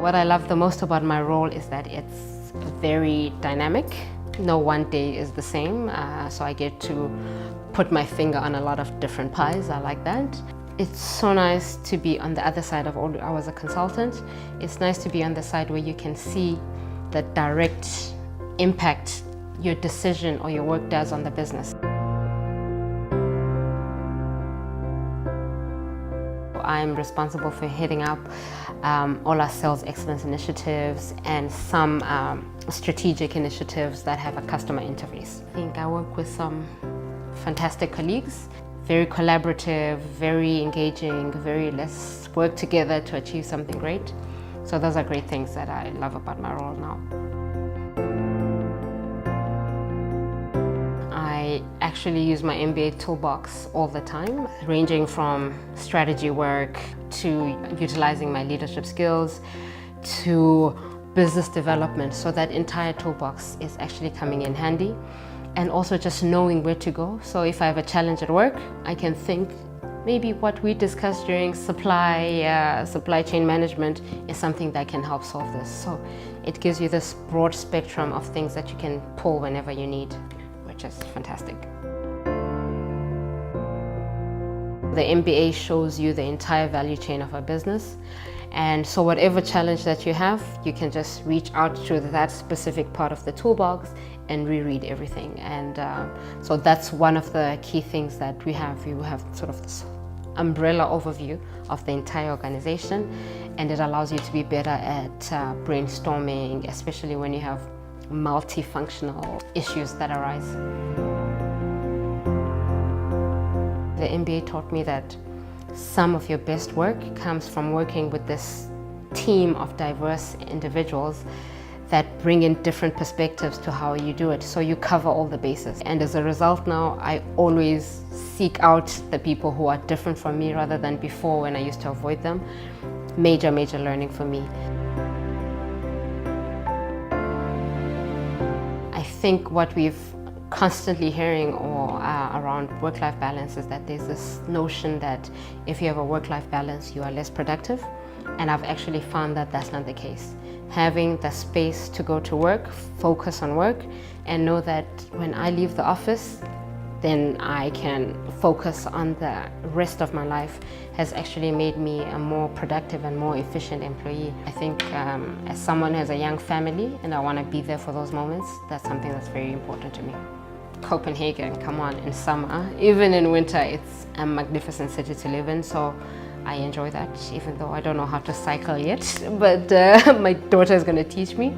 What I love the most about my role is that it's very dynamic. No one day is the same, so I get to put my finger on a lot of different pies. I like that. It's so nice to be on the other side of all. I was a consultant. It's nice to be on the side where you can see the direct impact your decision or your work does on the business. I'm responsible for heading up all our sales excellence initiatives and some strategic initiatives that have a customer interface. I think I work with some fantastic colleagues, very collaborative, very engaging, let's work together to achieve something great. So those are great things that I love about my role now. I actually use my MBA toolbox all the time, ranging from strategy work to utilizing my leadership skills to business development. So that entire toolbox is actually coming in handy. And also just knowing where to go. So if I have a challenge at work, I can think maybe what we discussed during supply chain management is something that can help solve this. So it gives you this broad spectrum of things that you can pull whenever you need, which is fantastic. The MBA shows you the entire value chain of a business. And so whatever challenge that you have, you can just reach out to that specific part of the toolbox and reread everything. And so that's one of the key things that we have. We have sort of this umbrella overview of the entire organization, and it allows you to be better at brainstorming, especially when you have multifunctional issues that arise. The MBA taught me that some of your best work comes from working with this team of diverse individuals that bring in different perspectives to how you do it. So you cover all the bases. And as a result now, I always seek out the people who are different from me rather than before when I used to avoid them. Major learning for me. I think what we've constantly hearing around work-life balance is that there's this notion that if you have a work-life balance, you are less productive. And I've actually found that that's not the case. Having the space to go to work, focus on work, and know that when I leave the office, then I can focus on the rest of my life has actually made me a more productive and more efficient employee. I think as someone who has a young family and I want to be there for those moments, that's something that's very important to me. Copenhagen, come on, in summer, even in winter, it's a magnificent city to live in, so I enjoy that, even though I don't know how to cycle yet, but my daughter is going to teach me.